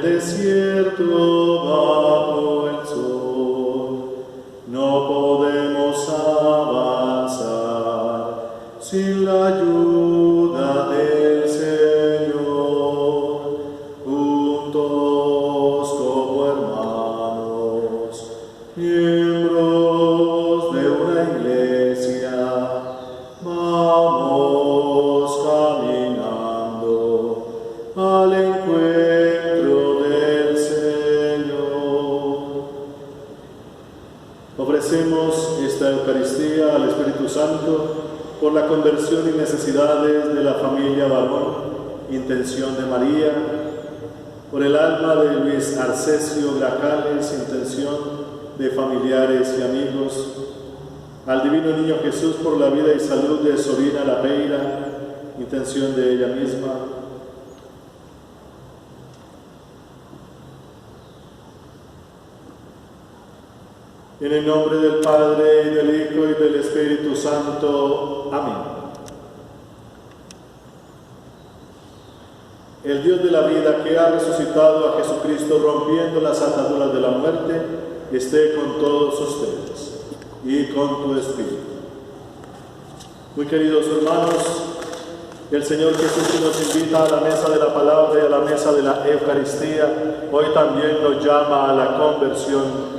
desierto bajo el sol. No podemos avanzar sin la ayuda del Señor. Juntos como hermanos, miembros de una iglesia, vamos caminando al encuentro del Señor. Ofrecemos esta Eucaristía al Espíritu Santo por la conversión y necesidades de la familia Barón, intención de María, por el alma de Luis Arcesio Grajales, intención de familiares y amigos, al Divino Niño Jesús por la vida y salud de Sorina Lapeira, intención de ella misma, en el nombre del Padre, y del Hijo, y del Espíritu Santo. Amén. El Dios de la vida, que ha resucitado a Jesucristo rompiendo las ataduras de la muerte, esté con todos ustedes y con tu espíritu. Muy queridos hermanos, el Señor Jesús nos invita a la mesa de la palabra y a la mesa de la Eucaristía. Hoy también nos llama a la conversión.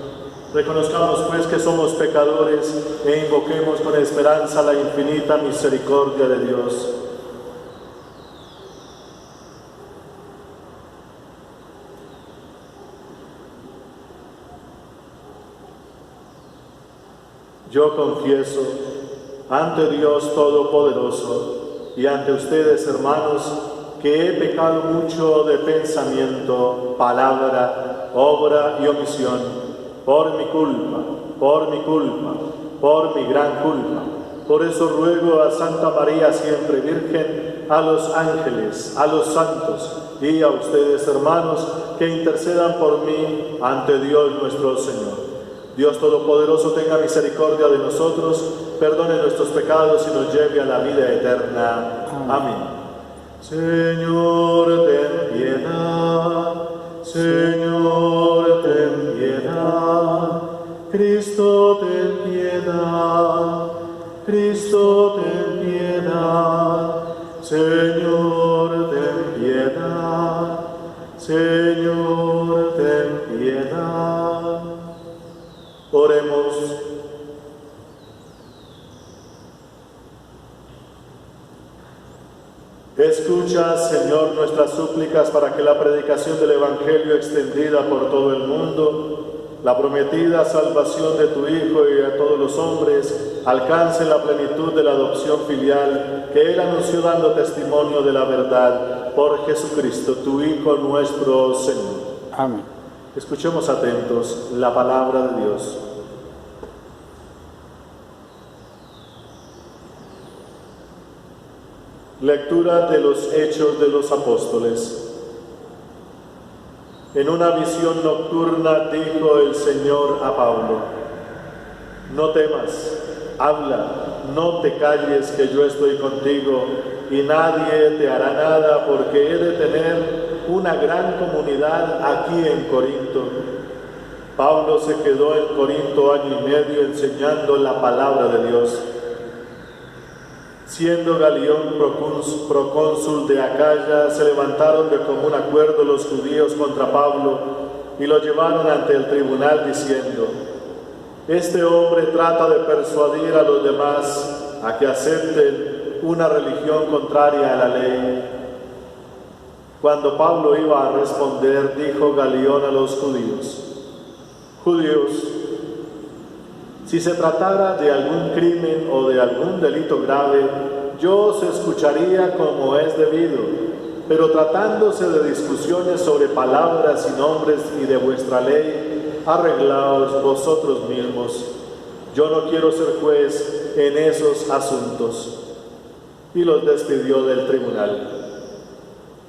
Reconozcamos pues que somos pecadores e invoquemos con esperanza la infinita misericordia de Dios. Yo confieso ante Dios Todopoderoso y ante ustedes, hermanos, que he pecado mucho de pensamiento, palabra, obra y omisión, por mi culpa, por mi gran culpa. Por eso ruego a Santa María siempre Virgen, a los ángeles, a los santos y a ustedes, hermanos, que intercedan por mí ante Dios nuestro Señor. Dios Todopoderoso tenga misericordia de nosotros, perdone nuestros pecados y nos lleve a la vida eterna. Amén. Señor, ten piedad. Señor, ten piedad. Cristo, ten piedad. Cristo, ten piedad. Señor, ten piedad. Señor, ten piedad. Oremos. Escucha, Señor, nuestras súplicas para que la predicación del Evangelio extendida por todo el mundo, la prometida salvación de tu Hijo y a todos los hombres, alcance la plenitud de la adopción filial que Él anunció dando testimonio de la verdad por Jesucristo, tu Hijo nuestro Señor. Amén. Escuchemos atentos la palabra de Dios. Lectura de los Hechos de los Apóstoles. En una visión nocturna dijo el Señor a Pablo: no temas, habla, no te calles, que yo estoy contigo y nadie te hará nada, porque he de tener una gran comunidad aquí en Corinto. Pablo se quedó en Corinto año y medio enseñando la palabra de Dios. Siendo Galión procónsul de Acaya, se levantaron de común acuerdo los judíos contra Pablo y lo llevaron ante el tribunal diciendo: este hombre trata de persuadir a los demás a que acepten una religión contraria a la ley. Cuando Pablo iba a responder, dijo Galión a los judíos: judíos, si se tratara de algún crimen o de algún delito grave, yo os escucharía como es debido, pero tratándose de discusiones sobre palabras y nombres y de vuestra ley, arreglaos vosotros mismos. Yo no quiero ser juez en esos asuntos. Y los despidió del tribunal.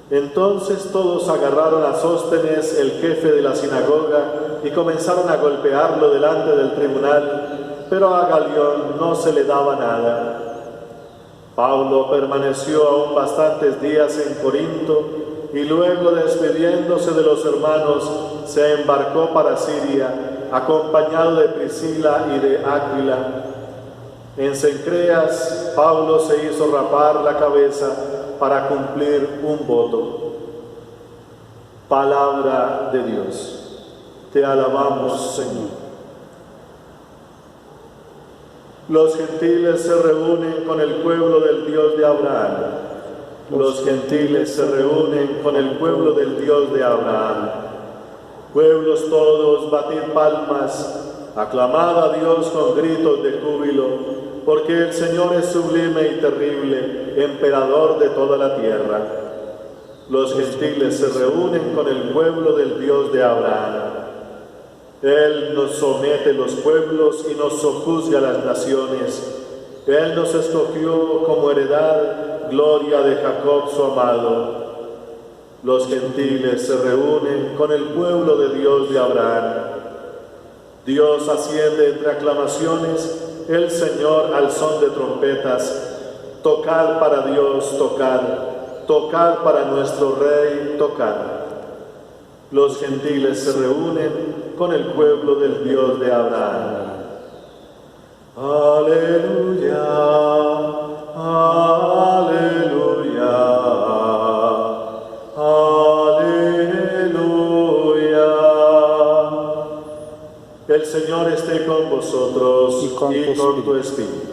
Entonces todos agarraron a Sóstenes, el jefe de la sinagoga, y comenzaron a golpearlo delante del tribunal, pero a Galión no se le daba nada. Pablo permaneció aún bastantes días en Corinto, y luego despidiéndose de los hermanos, se embarcó para Siria, acompañado de Priscila y de Áquila. En Cencreas, Pablo se hizo rapar la cabeza para cumplir un voto. Palabra de Dios. Te alabamos, Señor. Los gentiles se reúnen con el pueblo del Dios de Abraham. Los gentiles se reúnen con el pueblo del Dios de Abraham. Pueblos todos, batid palmas, aclamad a Dios con gritos de júbilo, porque el Señor es sublime y terrible, emperador de toda la tierra. Los gentiles se reúnen con el pueblo del Dios de Abraham. Él nos somete los pueblos y nos sojuzga las naciones. Él nos escogió como heredad, gloria de Jacob su amado. Los gentiles se reúnen con el pueblo de Dios de Abraham. Dios asciende entre aclamaciones, el Señor al son de trompetas. Tocad para Dios, tocad, tocad para nuestro Rey, tocad. Los gentiles se reúnen con el pueblo del Dios de Abraham. Aleluya, aleluya, aleluya. El Señor esté con vosotros y con tu espíritu.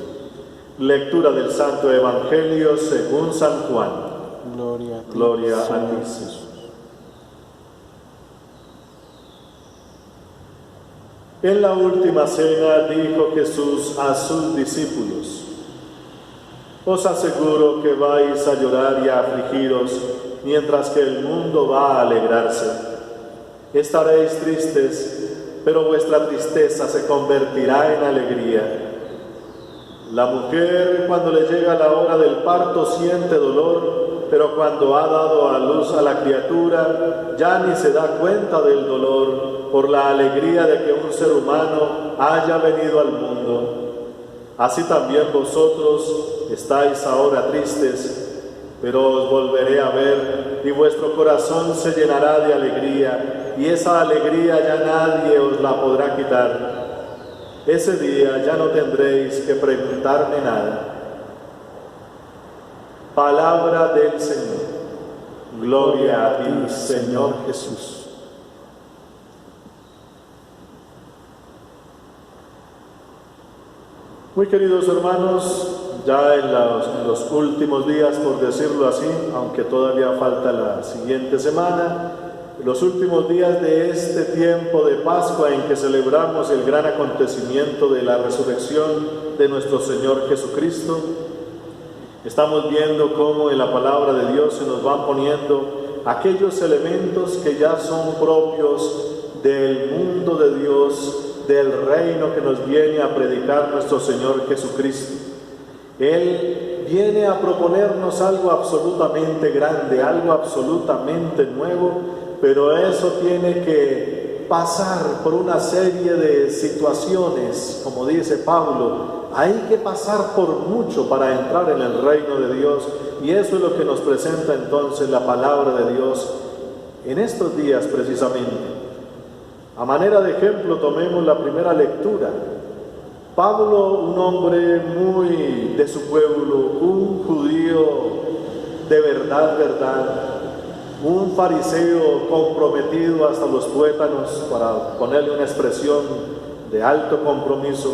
Lectura del Santo Evangelio según San Juan. Gloria a ti, Jesús. En la última cena dijo Jesús a sus discípulos: os aseguro que vais a llorar y a afligiros, mientras que el mundo va a alegrarse. Estaréis tristes, pero vuestra tristeza se convertirá en alegría. La mujer, cuando le llega la hora del parto, siente dolor, pero cuando ha dado a luz a la criatura, ya ni se da cuenta del dolor, por la alegría de que un ser humano haya venido al mundo. Así también vosotros estáis ahora tristes, pero os volveré a ver y vuestro corazón se llenará de alegría, y esa alegría ya nadie os la podrá quitar. Ese día ya no tendréis que preguntarme nada. Palabra del Señor. Gloria a ti, Señor Jesús. Muy queridos hermanos, ya en los últimos días, por decirlo así, aunque todavía falta la siguiente semana, los últimos días de este tiempo de Pascua en que celebramos el gran acontecimiento de la resurrección de nuestro Señor Jesucristo, estamos viendo cómo en la palabra de Dios se nos van poniendo aquellos elementos que ya son propios del mundo de Dios, del reino que nos viene a predicar nuestro Señor Jesucristo. Él viene a proponernos algo absolutamente grande, algo absolutamente nuevo, pero eso tiene que pasar por una serie de situaciones, como dice Pablo. Hay que pasar por mucho para entrar en el reino de Dios, y eso es lo que nos presenta entonces la palabra de Dios en estos días precisamente. A manera de ejemplo, tomemos la primera lectura. Pablo, un hombre muy de su pueblo, un judío de verdad, un fariseo comprometido hasta los tuétanos, para ponerle una expresión de alto compromiso,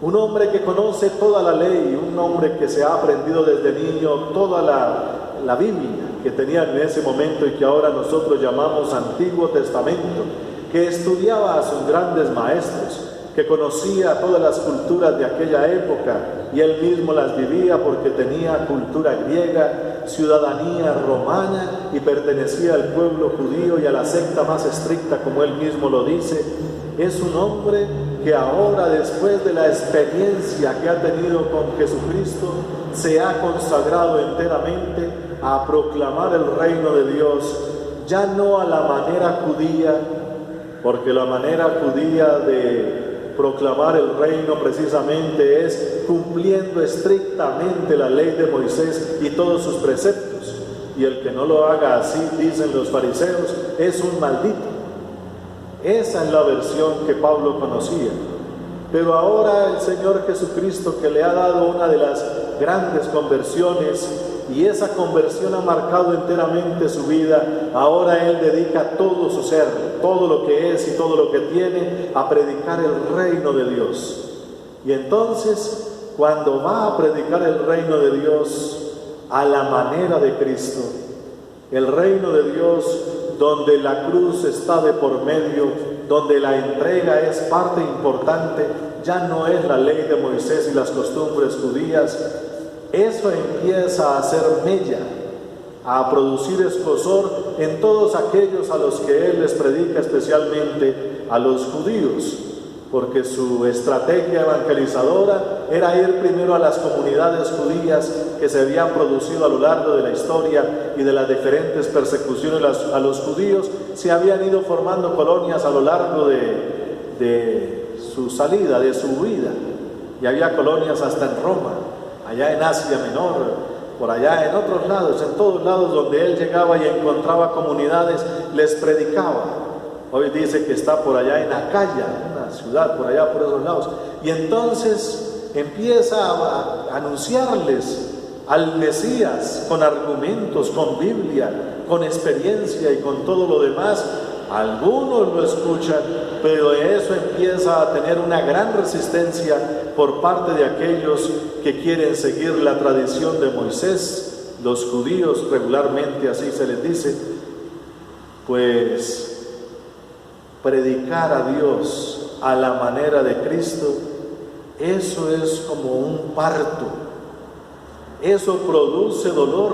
un hombre que conoce toda la ley, un hombre que se ha aprendido desde niño toda la Biblia que tenía en ese momento y que ahora nosotros llamamos Antiguo Testamento, que estudiaba a sus grandes maestros, que conocía todas las culturas de aquella época y él mismo las vivía porque tenía cultura griega, ciudadanía romana y pertenecía al pueblo judío y a la secta más estricta, como él mismo lo dice. Es un hombre que ahora, después de la experiencia que ha tenido con Jesucristo, se ha consagrado enteramente a proclamar el reino de Dios, ya no a la manera judía, porque la manera judía de proclamar el reino precisamente es cumpliendo estrictamente la ley de Moisés y todos sus preceptos. y el que no lo haga así, dicen los fariseos, es un maldito. Esa es la versión que Pablo conocía. Pero ahora el Señor Jesucristo, que le ha dado una de las grandes conversiones, y esa conversión ha marcado enteramente su vida, ahora Él dedica todo su ser, todo lo que es y todo lo que tiene, a predicar el reino de Dios. Y entonces, cuando va a predicar el reino de Dios a la manera de Cristo, el reino de Dios donde la cruz está de por medio, donde la entrega es parte importante, ya no es la ley de Moisés y las costumbres judías, eso empieza a hacer mella, a producir escozor en todos aquellos a los que Él les predica, especialmente a los judíos, porque su estrategia evangelizadora era ir primero a las comunidades judías que se habían producido a lo largo de la historia y de las diferentes persecuciones a los judíos. Se habían ido formando colonias a lo largo de su salida, de su huida, y había colonias hasta en Roma, allá en Asia Menor, por allá en otros lados, en todos lados donde Él llegaba y encontraba comunidades, les predicaba. Hoy dice que está por allá en Acaya, una ciudad por allá por esos lados, y entonces empieza a anunciarles al Mesías con argumentos, con Biblia, con experiencia y con todo lo demás. Algunos lo escuchan, pero eso empieza a tener una gran resistencia por parte de aquellos que quieren seguir la tradición de Moisés. Los judíos regularmente así se les dice, pues predicar a Dios a la manera de Cristo, eso es como un parto, eso produce dolor,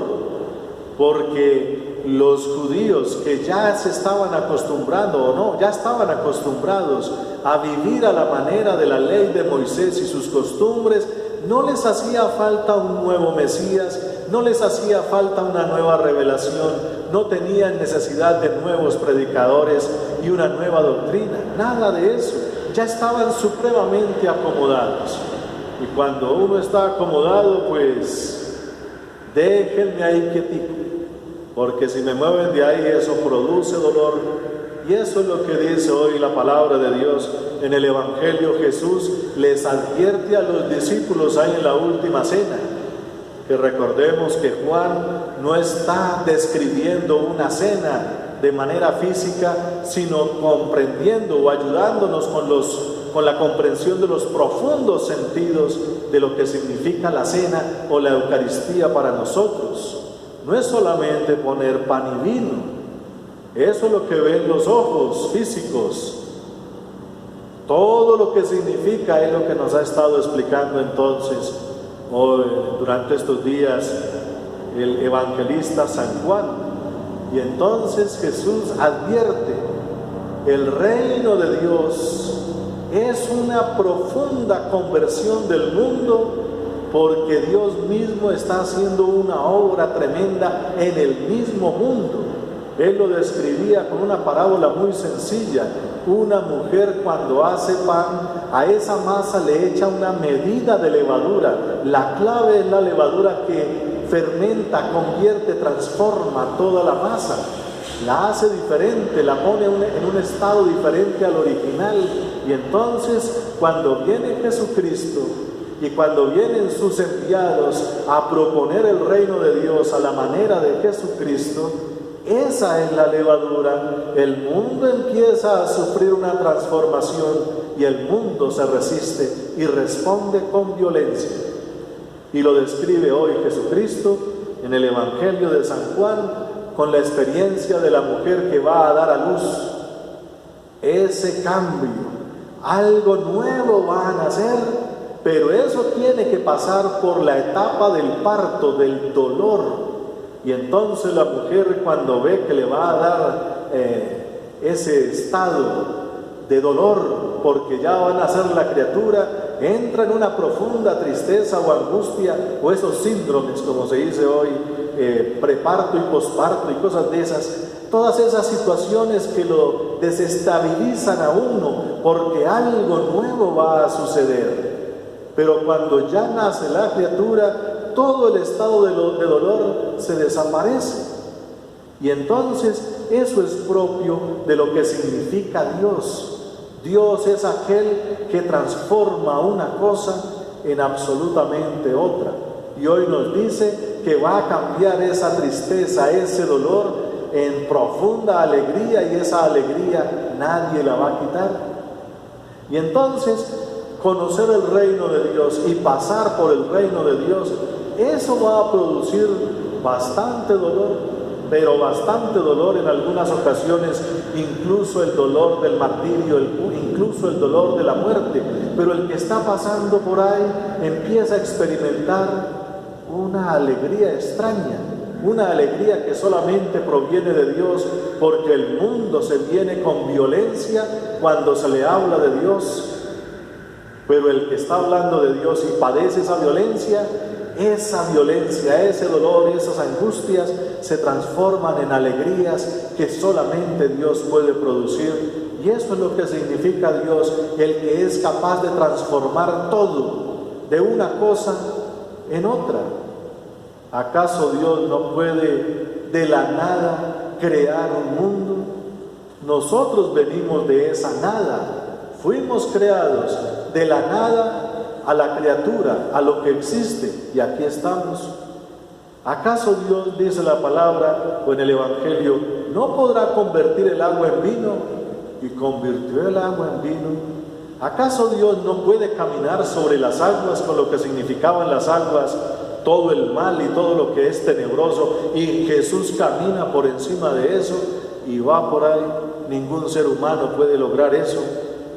porque los judíos que ya se estaban acostumbrando, o no, ya estaban acostumbrados a vivir a la manera de la ley de Moisés y sus costumbres, no les hacía falta un nuevo Mesías, no les hacía falta una nueva revelación, no tenían necesidad de nuevos predicadores y una nueva doctrina, nada de eso, ya estaban supremamente acomodados. Y cuando uno está acomodado, pues déjenme ahí quietico, porque si me mueven de ahí eso produce dolor. Y eso es lo que dice hoy la palabra de Dios en el Evangelio. Jesús les advierte a los discípulos ahí en la última cena, que recordemos que Juan no está describiendo una cena de manera física, sino comprendiendo o ayudándonos con la comprensión de los profundos sentidos de lo que significa la cena o la Eucaristía para nosotros. No es solamente poner pan y vino, eso es lo que ven los ojos físicos. Todo lo que significa es lo que nos ha estado explicando entonces hoy, durante estos días, el evangelista San Juan. Y entonces Jesús advierte: el reino de Dios es una profunda conversión del mundo, porque Dios mismo está haciendo una obra tremenda en el mismo mundo. Él lo describía con una parábola muy sencilla. Una mujer, cuando hace pan, a esa masa le echa una medida de levadura. La clave es la levadura que fermenta, convierte, transforma toda la masa. La hace diferente, la pone en un estado diferente al original. Y entonces, cuando viene Jesucristo y cuando vienen sus enviados a proponer el reino de Dios a la manera de Jesucristo, esa es la levadura. El mundo empieza a sufrir una transformación y el mundo se resiste y responde con violencia. Y lo describe hoy Jesucristo en el Evangelio de San Juan con la experiencia de la mujer que va a dar a luz. Ese cambio, algo nuevo va a nacer, pero eso tiene que pasar por la etapa del parto, del dolor. Y entonces la mujer, cuando ve que le va a dar ese estado de dolor, porque ya va a nacer la criatura, entra en una profunda tristeza o angustia, o esos síndromes, como se dice hoy, preparto y posparto y cosas de esas, todas esas situaciones que lo desestabilizan a uno, porque algo nuevo va a suceder. Pero cuando ya nace la criatura, todo el estado de dolor se desaparece. Y entonces eso es propio de lo que significa Dios. Dios es aquel que transforma una cosa en absolutamente otra. Y hoy nos dice que va a cambiar esa tristeza, ese dolor en profunda alegría, y esa alegría nadie la va a quitar. Y entonces conocer el reino de Dios y pasar por el reino de Dios, eso va a producir bastante dolor, pero bastante dolor en algunas ocasiones, incluso el dolor del martirio, incluso el dolor de la muerte. Pero el que está pasando por ahí empieza a experimentar una alegría extraña, una alegría que solamente proviene de Dios, porque el mundo se viene con violencia cuando se le habla de Dios. Pero el que está hablando de Dios y padece esa violencia, ese dolor, esas angustias se transforman en alegrías que solamente Dios puede producir. Y eso es lo que significa Dios, el que es capaz de transformar todo de una cosa en otra. ¿Acaso Dios no puede de la nada crear un mundo? Nosotros venimos de esa nada, fuimos creados de la nada a la criatura, a lo que existe, y aquí estamos. ¿Acaso Dios, dice la palabra o en el Evangelio, no podrá convertir el agua en vino? Y convirtió el agua en vino. ¿Acaso Dios no puede caminar sobre las aguas, con lo que significaban las aguas, todo el mal y todo lo que es tenebroso, y Jesús camina por encima de eso y va por ahí? Ningún ser humano puede lograr eso.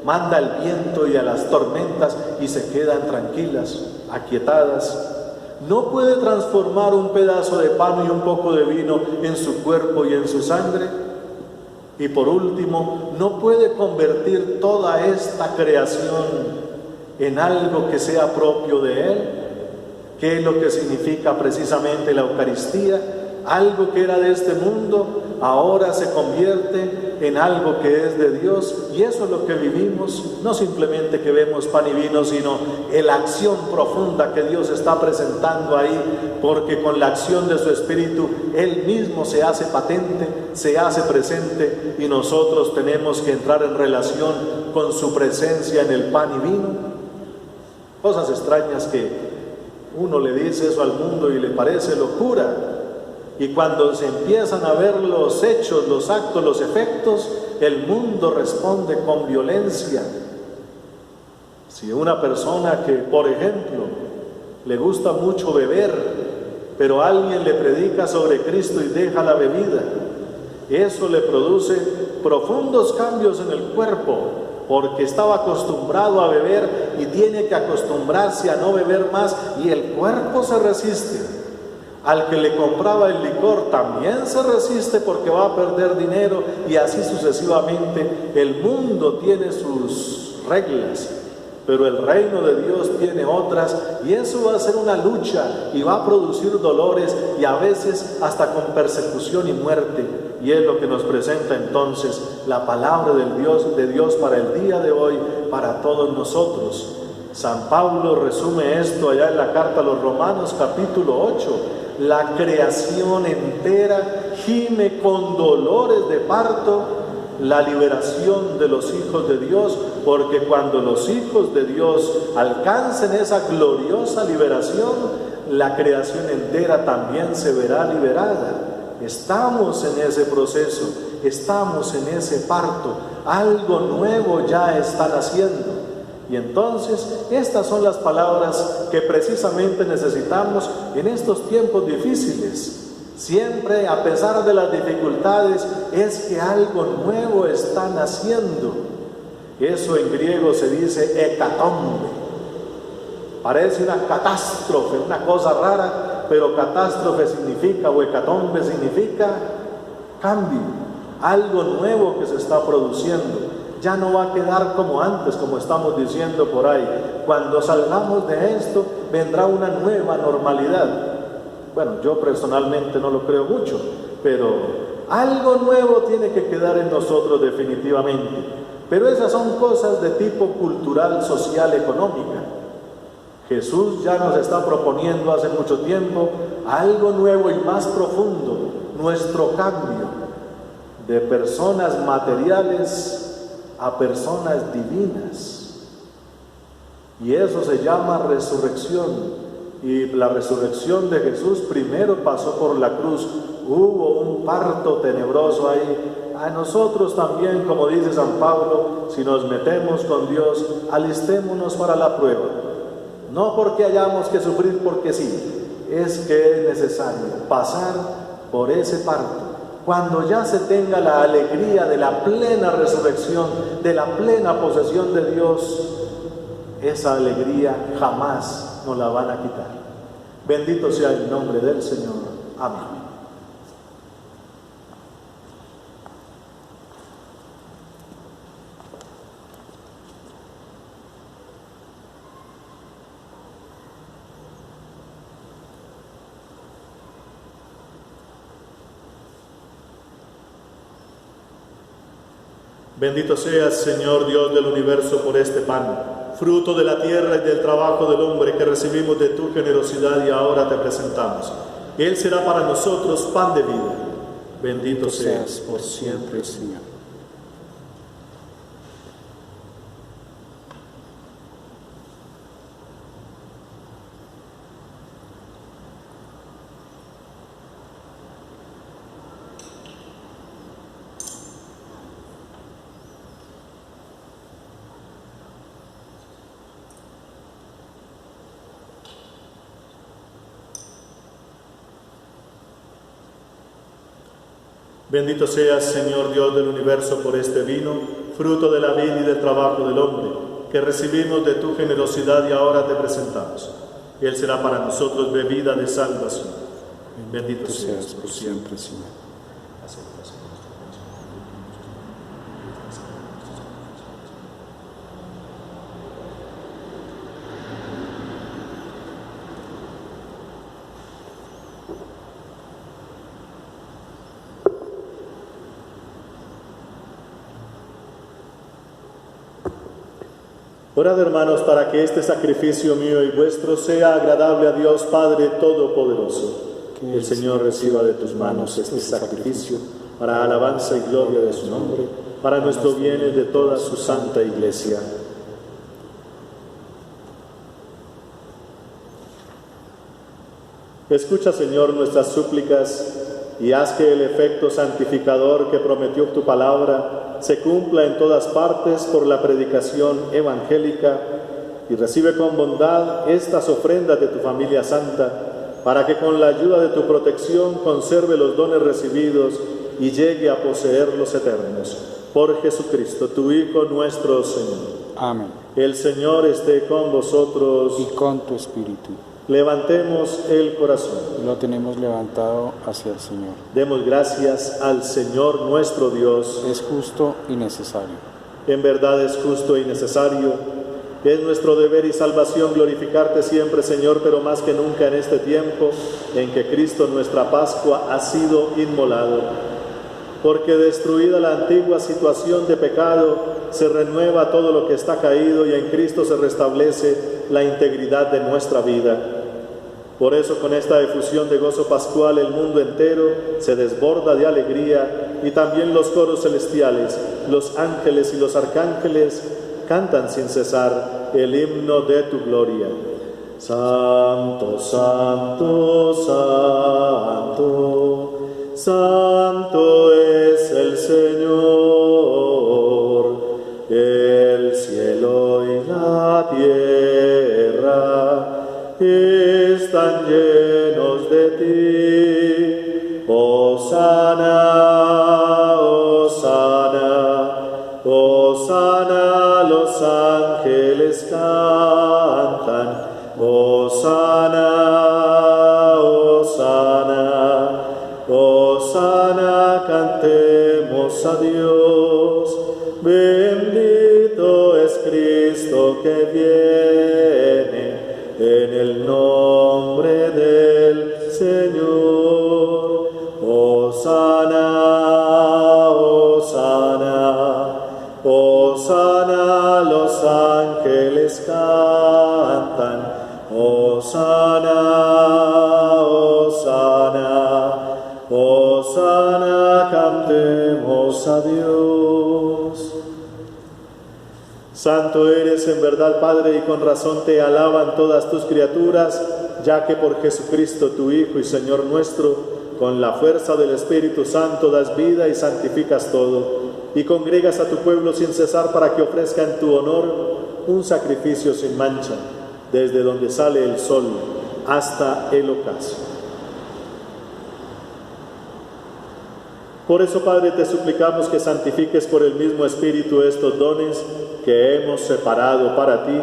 Manda el viento y a las tormentas y se quedan tranquilas, aquietadas. No puede transformar un pedazo de pan y un poco de vino en su cuerpo y en su sangre. Y por último, no puede convertir toda esta creación en algo que sea propio de Él, que es lo que significa precisamente la Eucaristía. Algo que era de este mundo, ahora se convierte en algo que es de Dios, y eso es lo que vivimos, no simplemente que vemos pan y vino, sino la acción profunda que Dios está presentando ahí, porque con la acción de su Espíritu, Él mismo se hace patente, se hace presente, y nosotros tenemos que entrar en relación con su presencia en el pan y vino. Cosas extrañas que uno le dice eso al mundo y le parece locura. Y cuando se empiezan a ver los hechos, los actos, los efectos, el mundo responde con violencia. Si una persona que, por ejemplo, le gusta mucho beber, pero alguien le predica sobre Cristo y deja la bebida, eso le produce profundos cambios en el cuerpo, porque estaba acostumbrado a beber y tiene que acostumbrarse a no beber más, y el cuerpo se resiste. Al que le compraba el licor también se resiste porque va a perder dinero, y así sucesivamente. El mundo tiene sus reglas, pero el reino de Dios tiene otras, y eso va a ser una lucha y va a producir dolores, y a veces hasta con persecución y muerte. Y es lo que nos presenta entonces la palabra de Dios para el día de hoy, para todos nosotros. San Pablo resume esto allá en la carta a los Romanos, capítulo 8. La creación entera gime con dolores de parto la liberación de los hijos de Dios, porque cuando los hijos de Dios alcancen esa gloriosa liberación, la creación entera también se verá liberada. Estamos en ese proceso, estamos en ese parto, algo nuevo ya está naciendo. Y entonces, estas son las palabras que precisamente necesitamos en estos tiempos difíciles. Siempre, a pesar de las dificultades, es que algo nuevo está naciendo. Eso en griego se dice hecatombe. Parece una catástrofe, una cosa rara, pero catástrofe significa, o hecatombe significa cambio, algo nuevo que se está produciendo. Ya no va a quedar como antes, como estamos diciendo por ahí. Cuando salgamos de esto, vendrá una nueva normalidad. Bueno, yo personalmente no lo creo mucho, pero algo nuevo tiene que quedar en nosotros definitivamente. Pero esas son cosas de tipo cultural, social, económica. Jesús ya nos está proponiendo hace mucho tiempo algo nuevo y más profundo, nuestro cambio de personas materiales a personas divinas. Y eso se llama resurrección. Y la resurrección de Jesús primero pasó por la cruz. Hubo un parto tenebroso ahí. A nosotros también, como dice San Pablo, si nos metemos con Dios, alistémonos para la prueba. No porque hayamos que sufrir porque sí, es que es necesario pasar por ese parto. Cuando ya se tenga la alegría de la plena resurrección, de la plena posesión de Dios, esa alegría jamás nos la van a quitar. Bendito sea el nombre del Señor. Amén. Bendito seas, Señor Dios del universo, por este pan, fruto de la tierra y del trabajo del hombre que recibimos de tu generosidad y ahora te presentamos. Él será para nosotros pan de vida. Bendito seas por siempre, Señor. Bendito seas, Señor Dios del universo, por este vino, fruto de la vid y del trabajo del hombre, que recibimos de tu generosidad y ahora te presentamos. Él será para nosotros bebida de salvación. Bendito seas por siempre, Señor. Orad, hermanos, para que este sacrificio mío y vuestro sea agradable a Dios Padre Todopoderoso. Que el Señor reciba de tus manos este sacrificio para alabanza y gloria de su nombre, para nuestro bien y de toda su santa Iglesia. Escucha, Señor, nuestras súplicas y haz que el efecto santificador que prometió tu palabra se cumpla en todas partes por la predicación evangélica, y recibe con bondad estas ofrendas de tu familia santa, para que con la ayuda de tu protección conserve los dones recibidos y llegue a poseer los eternos. Por Jesucristo, tu Hijo nuestro Señor. Amén. El Señor esté con vosotros. Y con tu espíritu. Levantemos el corazón. Lo tenemos levantado hacia el Señor. Demos gracias al Señor nuestro Dios. Es justo y necesario. En verdad es justo y necesario. Es nuestro deber y salvación glorificarte siempre, Señor, pero más que nunca en este tiempo en que Cristo, nuestra Pascua, ha sido inmolado. Porque destruida la antigua situación de pecado, se renueva todo lo que está caído y en Cristo se restablece la integridad de nuestra vida. Por eso, con esta efusión de gozo pascual, el mundo entero se desborda de alegría, y también los coros celestiales, los ángeles y los arcángeles cantan sin cesar el himno de tu gloria. Santo, santo, santo, santo es el Señor. El cielo y la tierra están llenos de ti. Hosana, hosana, hosana, los ángeles cantan. Hosana, hosana, hosana, cantemos a Dios. Bendito es Cristo que viene en el nombre del Señor. Hosana, hosana, hosana, los ángeles cantan. Hosana, hosana, hosana. Oremos a Dios. Santo eres en verdad, Padre, y con razón te alaban todas tus criaturas, ya que por Jesucristo, tu Hijo y Señor nuestro, con la fuerza del Espíritu Santo das vida y santificas todo, y congregas a tu pueblo sin cesar para que ofrezca en tu honor un sacrificio sin mancha, desde donde sale el sol hasta el ocaso. Por eso, Padre, te suplicamos que santifiques por el mismo Espíritu estos dones que hemos separado para ti,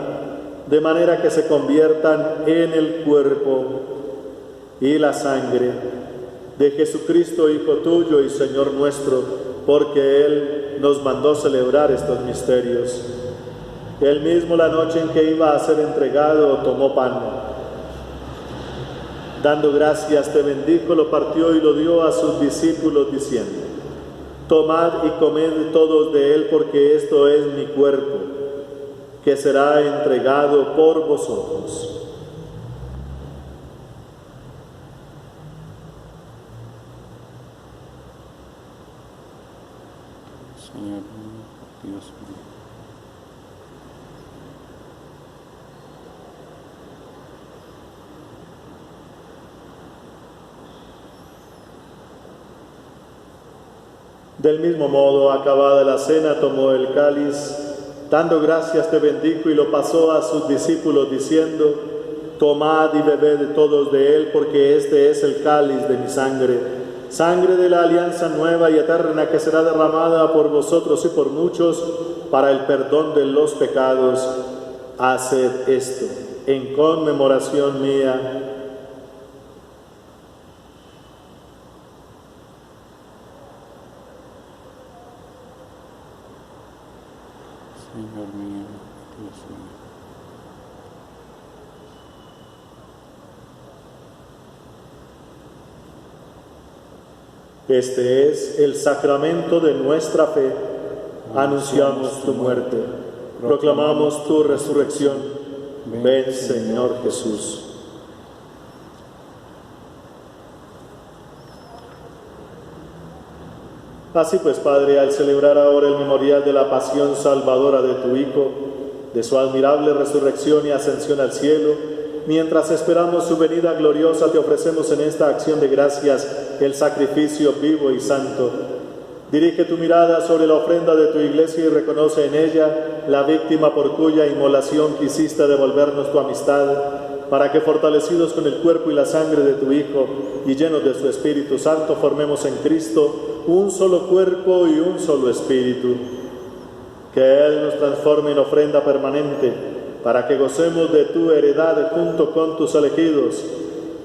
de manera que se conviertan en el cuerpo y la sangre de Jesucristo, Hijo tuyo y Señor nuestro, porque Él nos mandó celebrar estos misterios. Él mismo, la noche en que iba a ser entregado, tomó pan. Dando gracias, te bendijo, lo partió y lo dio a sus discípulos, diciendo: tomad y comed todos de él, porque esto es mi cuerpo, que será entregado por vosotros. Señor, Dios mío. Del mismo modo, acabada la cena, tomó el cáliz, dando gracias te bendijo y lo pasó a sus discípulos, diciendo: tomad y bebed todos de él, porque este es el cáliz de mi sangre, sangre de la alianza nueva y eterna, que será derramada por vosotros y por muchos para el perdón de los pecados. Haced esto en conmemoración mía. Señor mío, Dios mío. Este es el sacramento de nuestra fe. Anunciamos tu muerte, proclamamos tu resurrección. Ven, Señor Jesús. Así pues, Padre, al celebrar ahora el memorial de la pasión salvadora de tu Hijo, de su admirable resurrección y ascensión al cielo, mientras esperamos su venida gloriosa, te ofrecemos en esta acción de gracias el sacrificio vivo y santo. Dirige tu mirada sobre la ofrenda de tu Iglesia y reconoce en ella la víctima por cuya inmolación quisiste devolvernos tu amistad, para que, fortalecidos con el cuerpo y la sangre de tu Hijo y llenos de su Espíritu Santo, formemos en Cristo un solo cuerpo y un solo espíritu. Que Él nos transforme en ofrenda permanente, para que gocemos de tu heredad junto con tus elegidos,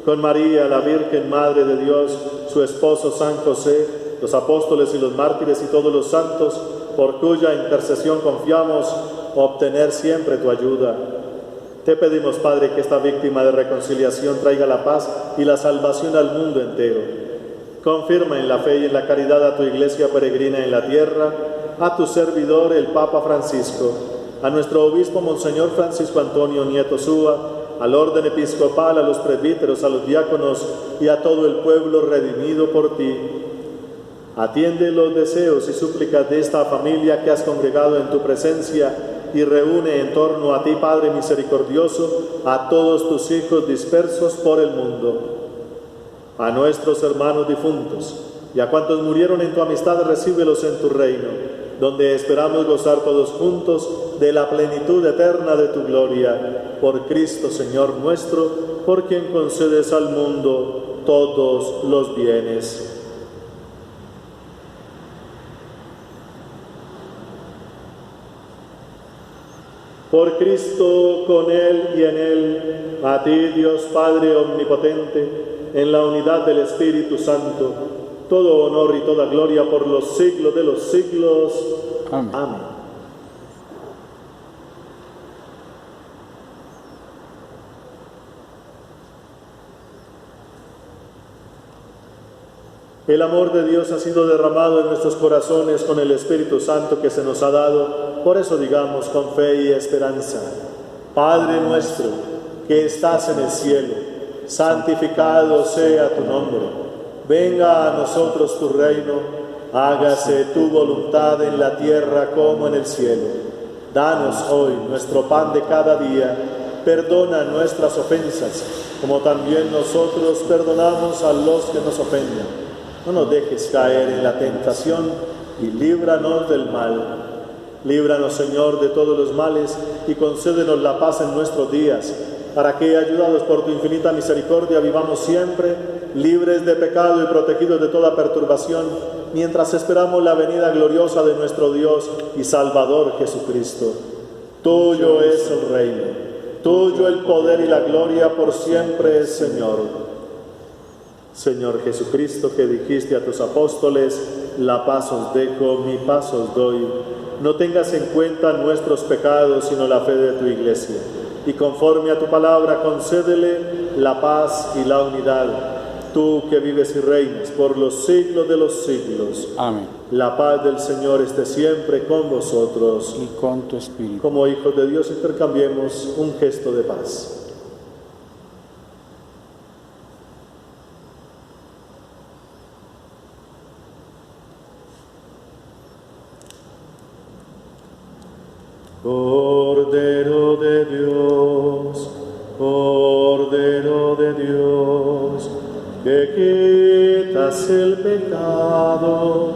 con María, la Virgen Madre de Dios, su esposo San José, los apóstoles y los mártires y todos los santos, por cuya intercesión confiamos obtener siempre tu ayuda. Te pedimos, Padre, que esta víctima de reconciliación traiga la paz y la salvación al mundo entero. Confirma en la fe y en la caridad a tu Iglesia peregrina en la tierra, a tu servidor, el Papa Francisco, a nuestro obispo Monseñor Francisco Antonio Nieto Súa, al orden episcopal, a los presbíteros, a los diáconos y a todo el pueblo redimido por ti. Atiende los deseos y súplicas de esta familia que has congregado en tu presencia y reúne en torno a ti, Padre misericordioso, a todos tus hijos dispersos por el mundo. A nuestros hermanos difuntos y a cuantos murieron en tu amistad, recíbelos en tu reino, donde esperamos gozar todos juntos de la plenitud eterna de tu gloria. Por Cristo, Señor nuestro, por quien concedes al mundo todos los bienes. Por Cristo, con Él y en Él, a ti, Dios Padre omnipotente, en la unidad del Espíritu Santo, todo honor y toda gloria por los siglos de los siglos. Amén. Amén. El amor de Dios ha sido derramado en nuestros corazones con el Espíritu Santo que se nos ha dado. Por eso digamos con fe y esperanza: Padre nuestro, que estás en el cielo, santificado sea tu nombre. Venga a nosotros tu reino. Hágase tu voluntad en la tierra como en el cielo. Danos hoy nuestro pan de cada día. Perdona nuestras ofensas, como también nosotros perdonamos a los que nos ofenden. No nos dejes caer en la tentación y líbranos del mal. Líbranos, Señor, de todos los males y concédenos la paz en nuestros días, para que, ayudados por tu infinita misericordia, vivamos siempre libres de pecado y protegidos de toda perturbación, mientras esperamos la venida gloriosa de nuestro Dios y Salvador Jesucristo. Tuyo es el reino, tuyo el poder y la gloria por siempre, Señor. Señor Jesucristo, que dijiste a tus apóstoles: la paz os dejo, mi paz os doy. No tengas en cuenta nuestros pecados, sino la fe de tu Iglesia. Y conforme a tu palabra, concédele la paz y la unidad. Tú que vives y reinas por los siglos de los siglos. Amén. La paz del Señor esté siempre con vosotros. Y con tu espíritu. Como hijos de Dios, intercambiemos un gesto de paz. Cordero de Dios, Cordero de Dios, que quitas el pecado,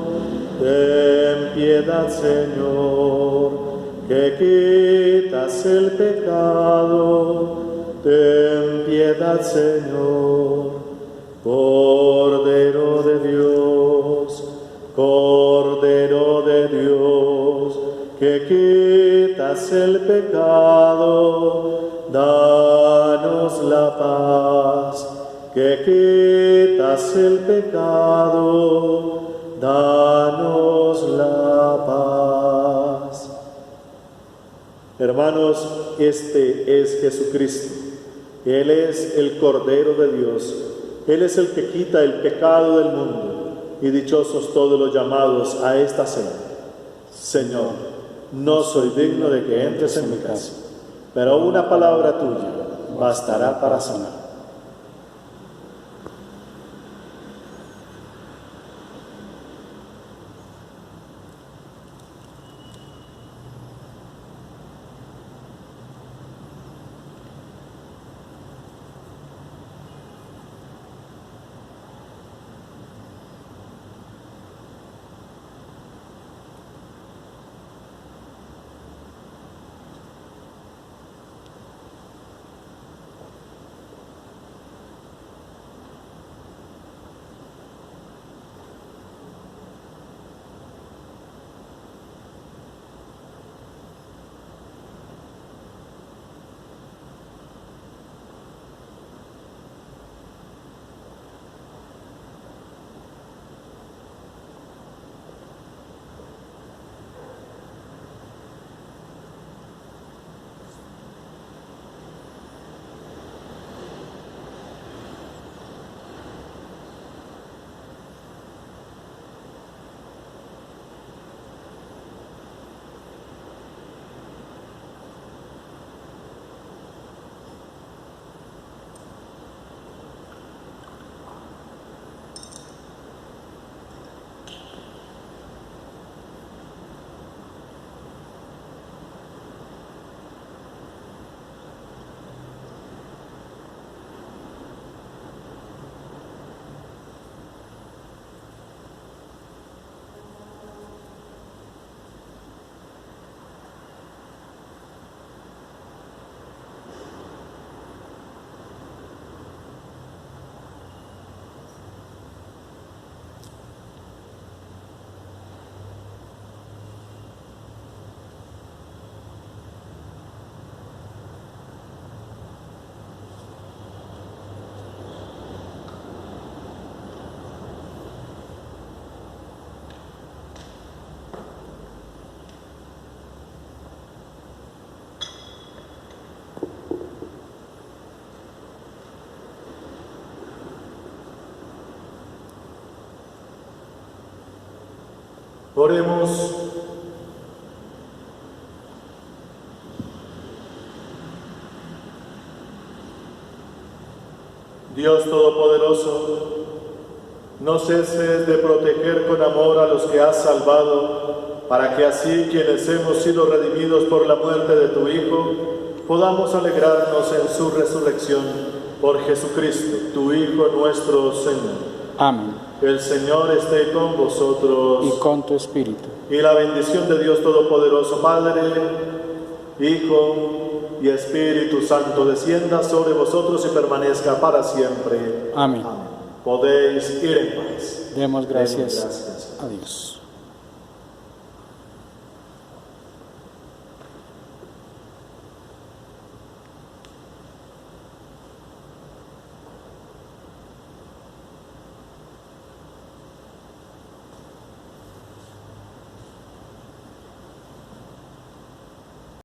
ten piedad, Señor, que quitas el pecado, ten piedad, Señor. Cordero de Dios, Cordero de Dios, que quitas el pecado, danos la paz. Que quitas el pecado, danos la paz. Hermanos, este es Jesucristo. Él es el Cordero de Dios. Él es el que quita el pecado del mundo. Y dichosos todos los llamados a esta cena. Señor, no soy digno de que entres en mi casa, pero una palabra tuya bastará para sanar. Oremos. Dios Todopoderoso, No ceses de proteger con amor a los que has salvado, para que así quienes hemos sido redimidos por la muerte de tu Hijo, podamos alegrarnos en su resurrección por Jesucristo, tu Hijo nuestro Señor. Amén. El Señor esté con vosotros. Y con tu espíritu. Y la bendición de Dios Todopoderoso, Padre, Hijo y Espíritu Santo, descienda sobre vosotros y permanezca para siempre. Amén. Podéis ir en paz. Demos gracias Demos gracias. a Dios.